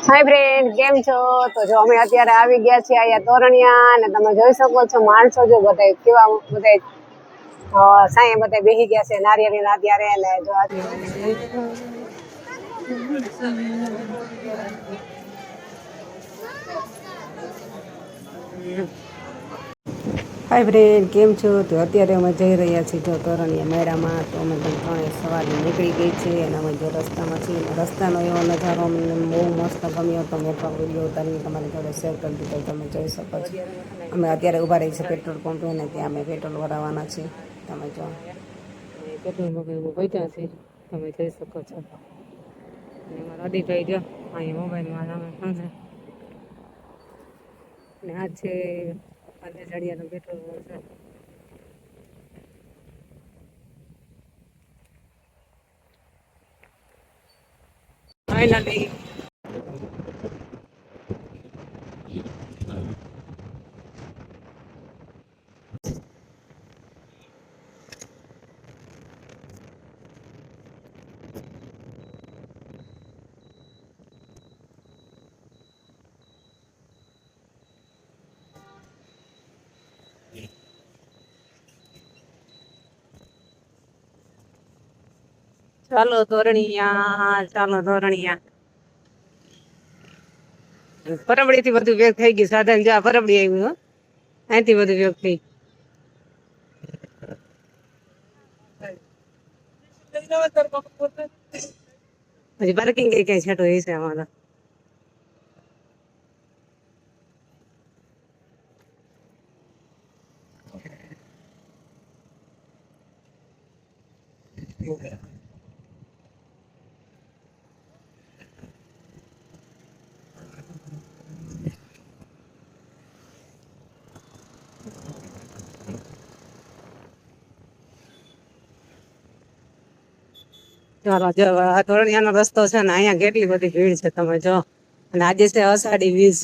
હાય friend, કેમ છો? તો જો અમે અત્યારે આવી ગયા છીએ અહીંયા તોરણિયા અને તમે જોઈ શકો છો માણસો જો બધા કેવા બધા સાંયે બધા બેસી ગયા છે નારિયેળીના અત્યારે. અને જો હાય ફ્રેન્ડ, કેમ છો? તો અત્યારે અમે જઈ રહ્યા છીએ જો તોરણિયા મેળામાં. તો અમે ત્રણે સવારે નીકળી ગઈ છે અને અમે જો રસ્તામાં છીએ. રસ્તાનો એવો નજારો અમને બહુ મસ્ત ગમ્યો. તો મેં પણ વિડીયો ઉતારીને તમારી જોડે શેર કરી દીધો, તમે જોઈ શકો છો. અમે અત્યારે ઊભા રહી છે પેટ્રોલ પંપે અને ત્યાં અમે પેટ્રોલ ભરાવવાના છીએ. તમે જો પેટ્રોલ પંપે પહોંચ્યા છે, તમે જોઈ શકો છો. એમાં રદીભાઈ જો અહીંયા મોબાઈલમાં સામે ને આ છે જડિયાનું પેટ્રોલ છે. ફાઇનલી ચાલો તોરણિયા, ચાલો તોરણિયા. પરબડી થી બધું વેગ થઈ ગયું. સાધન જા પરબડી આવ્યું, અહીંથી બધું વેગ થઈ. હજી પાર્કિંગ કઈ છેટો એ છે અમારા. ચાલો જો આ તોરણિયાનો રસ્તો છે ને, અહીંયા કેટલી બધી ભીડ છે તમે જો. અને આજે છે અષાઢી બીજ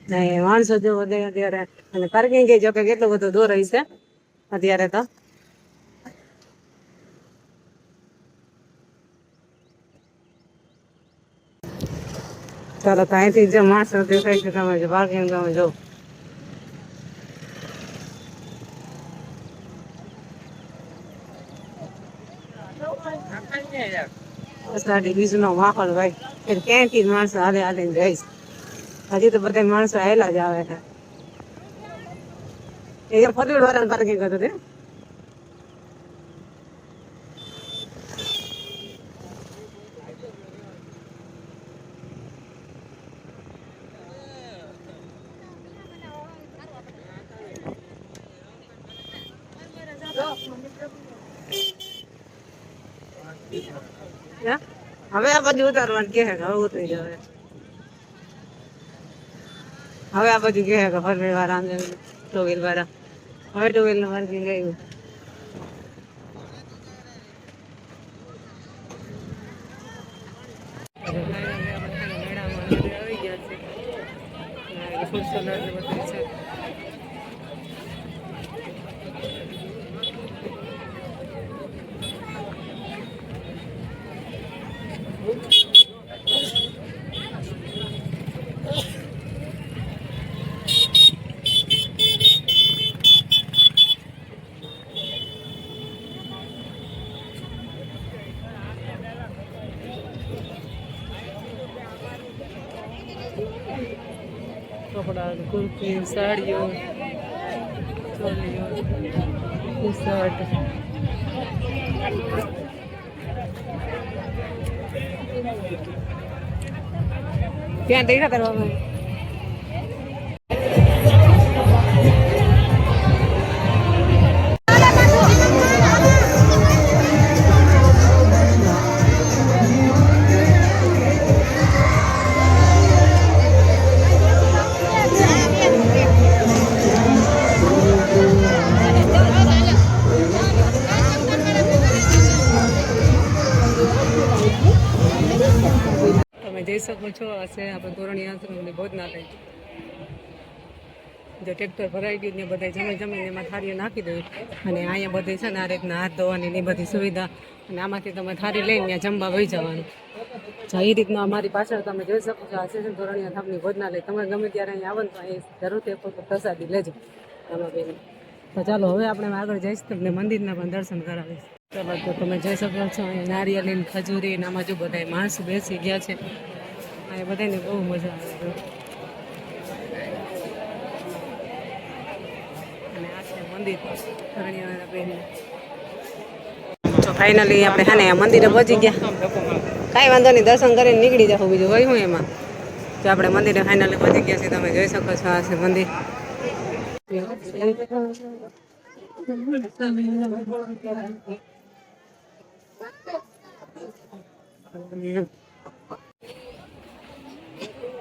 ને માણસો જો વધે અત્યારે. અને પાર્કિંગ જો કે કેટલું બધું દૂર રહી છે અત્યારે તો. ચાલો તો અહીંથી જો માણસો દેખાય છે, તમે જો પાર્કિંગ તમે જો. અષાઢી બીજ નો માહોલ ભાઈ, ક્યાંથી માણસો હાલે હાલે જાય છે. હજી તો બધા માણસો આવેલા જ આવે છે. એ ફોરવ્હીલ વાળાનું પાર્કિંગ હતું તે. હવે આ બાજુ ઉતારવાનું કે હવે ઉતરી જવાય. હવે આ બાજુ કે ફોર વ્હીલ વાળા, ટુ વ્હીલ વાળા. હવે ટુ વ્હીલ નું પાર્કિંગ આવ્યું. કપડા, કુર્તી, સાડીઓ, ચોલીઓ, ટી શર્ટ. ત્યાં દેખા કરવામાં જઈ શકો છો. હશે આપણે તોરણિયા આશ્રમની ભોજનાલય. જો ટ્રેક્ટર ભરાઈ ગયું ને બધા જમીને એમાં થાળીઓ નાખી દઉં. અને અહીંયા બધી છે ને આ રીતના હાથ ધોવાની ની બધી સુવિધા. અને આમાંથી તમે થાળી લઈને ત્યાં જમવા વહી જવાનું. એ રીતના અમારી પાછળ તમે જોઈ શકો છો આ છે ધોરણીયા ધામની ભોજનાલય. તમે ગમે ત્યારે અહીંયા આવો ને તો અહીં જરૂરથી એક વખત પ્રસાદી લેજો તમે બેન. તો ચાલો હવે આપણે આગળ જઈશ તમને મંદિરના પણ દર્શન કરાવીશ. ચાલો તો તમે જોઈ શકો છો અહીંયા નારિયેળી ખજૂરી આમાં જો બધા માણસો બેસી ગયા છે. અહીંયા બધાને બહુ મજા આવે છે. અને આ છે મંદિર ધોરણીયા બેન. તો ફાઇનલી આપણે હા ને મંદિરે પહોંચી ગયા. કાંઈ વાંધો નહીં, દર્શન કરીને નીકળી જાવ, બીજું હોય હું એમાં. તો આપણે મંદિરે ફાઇનલી પહોંચી ગયા છીએ. તમે જોઈ શકો છો આ છે મંદિર.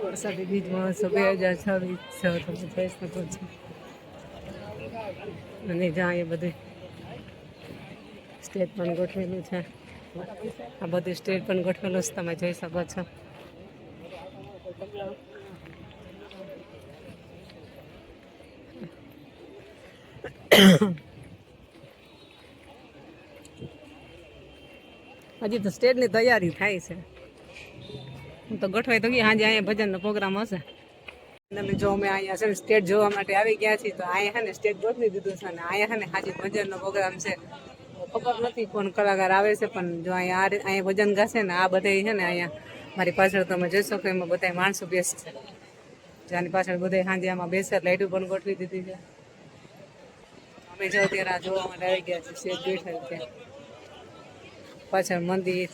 વરસાદી બીજ મહોત્સવ 2026 તમે જોઈ શકો છો. અને જ્યાં એ બધું સ્ટેજ પણ ગોઠવેલું છે. આ બધું સ્ટેજ પણ ગોઠવેલું છે, તમે જોઈ શકો છો. હજી તો સ્ટેજની તૈયારી થાય છે. હું તો ગોઠવાય તો સાંજે અહીંયા ભજનનો પ્રોગ્રામ હશે. તમે જો અમે અહીંયા છે ને સ્ટેજ જોવા માટે આવી ગયા છીએ. તો અહીંયા છે ને સ્ટેજ ગોઠવી દીધું છે. અને અહીંયા છે ને સાંજે ભજનનો પ્રોગ્રામ છે. ખબર નથી કોણ કલાકાર આવે છે, પણ જો અહીંયા ભજન ગાશે ને આ બધા છે ને અહીંયા મારી પાછળ તમે જોઈ શકો એમાં બધા માણસો બેસશે. જેની પાછળ બધા સાંજે આમાં બેસે લાઈટો પણ ગોઠવી દીધી છે. અમે જો અત્યારે આ જોવા માટે આવી ગયા છીએ. સ્ટેજ બેઠેલ છે, પાછળ મંદિર.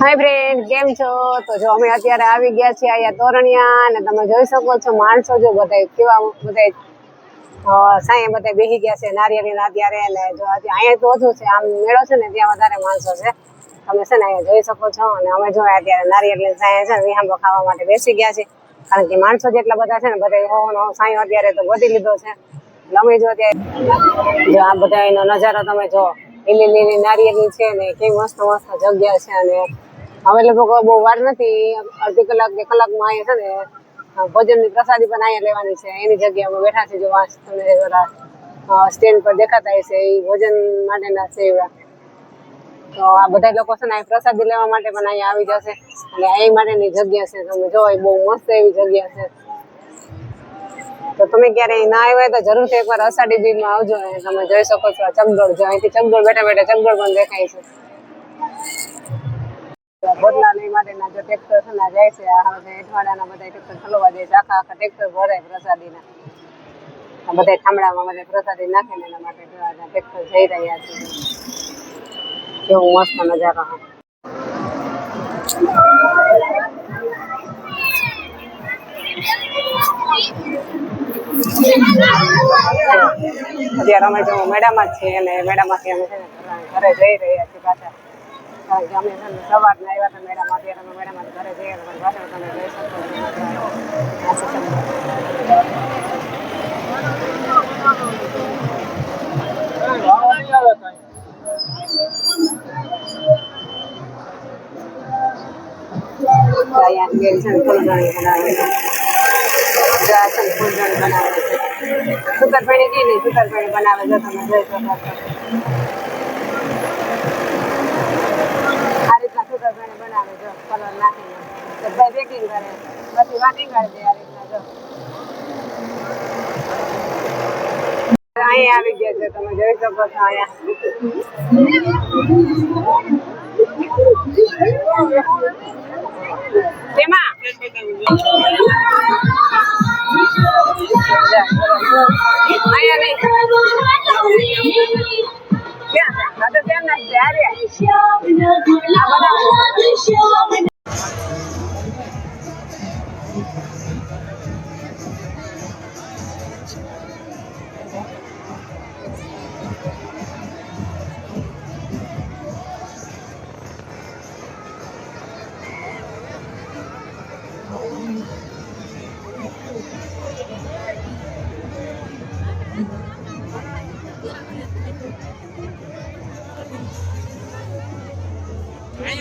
હાય ફ્રેન્ડ, કેમ છો? તો જો અમે અત્યારે આવી ગયા છીએ અહીંયા તોરણિયા. અને તમે જોઈ શકો છો માણસો જો બધા કેવા બધા સાંયે બધા બેસી ગયા છે નારિયેળીના અત્યારે. અને જો અહીંયા તો ઓછું છે, આમ મેળો છે ને ત્યાં વધારે માણસો છે. તમે છે ને અહીંયા જોઈ શકો છો. અને અમે જો અત્યારે નારિયેળની સાંયે છે ને વિહામો ખાવા માટે બેસી ગયા છે. કારણ કે માણસો જેટલા બધા છે ને બધા સાંયો અત્યારે તો ગોતી લીધો છે. એટલે અમે જો અત્યારે જો આ બધા એનો નજારો તમે જો લીલી લીલી નારિયેળી છે ને કેવી મસ્ત મસ્ત જગ્યા છે. અને અમે લોકો બહુ વાર નથી, અડધી કલાક કે કલાકમાં અહીંયા છે ને ભોજનની પ્રસાદી પણ અહીંયા લેવાની છે. એની જગ્યાએ અમે બેઠા છીએ. જો તમને સ્ટેન્ડ પર દેખાતા હશે એ ભોજન માટેના છે એવા. તો આ બધા લોકો છે ને અહીં પ્રસાદી લેવા માટે પણ અહીંયા આવી જશે. અને અહીં માટેની જગ્યા છે. તમે જો બહુ મસ્ત એવી જગ્યા છે. તો તમે ક્યારેય ના આવ્યા તો જરૂરથી એકવાર અષાઢી બીજમાં આવજો. તમે જોઈ શકો છો ચકડોળ, જો અહીંથી ચકડોળ બેઠા બેઠા ચકડોળ પણ દેખાય છે. ભોજનાલય માટેના જો ટ્રેક્ટર છે ને જાય છે. આ અઠવાડિયાના બધા ટ્રેક્ટર ખલોવા જાય છે. આખા ટ્રેક્ટર ભરાય પ્રસાદીના. આ બધા ઠામડામાં બધા પ્રસાદી નાખે ને એના માટે ટ્રેક્ટર જઈ રહ્યા છે. કેવું મસ્ત નજારો. અત્યારે અમે જો મેળામાં જ છીએ. અને મેળામાંથી અમે છે ને ઘરે જઈ રહ્યા છીએ પાછા. કારણ કે અમે છે ને સવારના આવ્યા હતા મેળામાં. અત્યારે અમે મેળામાં ઘરે જઈએ તો પાછળ તમે જઈ શકો સુતરફેણી કી નહીં, સુતરફેણી બનાવે છે. તમે જોઈ શકો છો આ રીતના સુતરફેણી બનાવે છે કલર નાખીને. ભાઈ પેકિંગ કરે પછી વાત નીકાળી દે આ રીતના. જો અહીંયા આવી ગયા છે, તમે જોઈ શકો છો. અહીંયા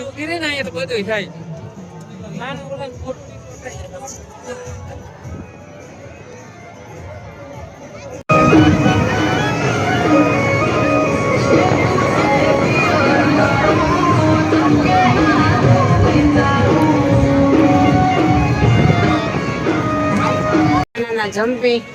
ઉભી રહી ને અહીંયા તો બધું થાય. અહીંયા જમ્પિંગ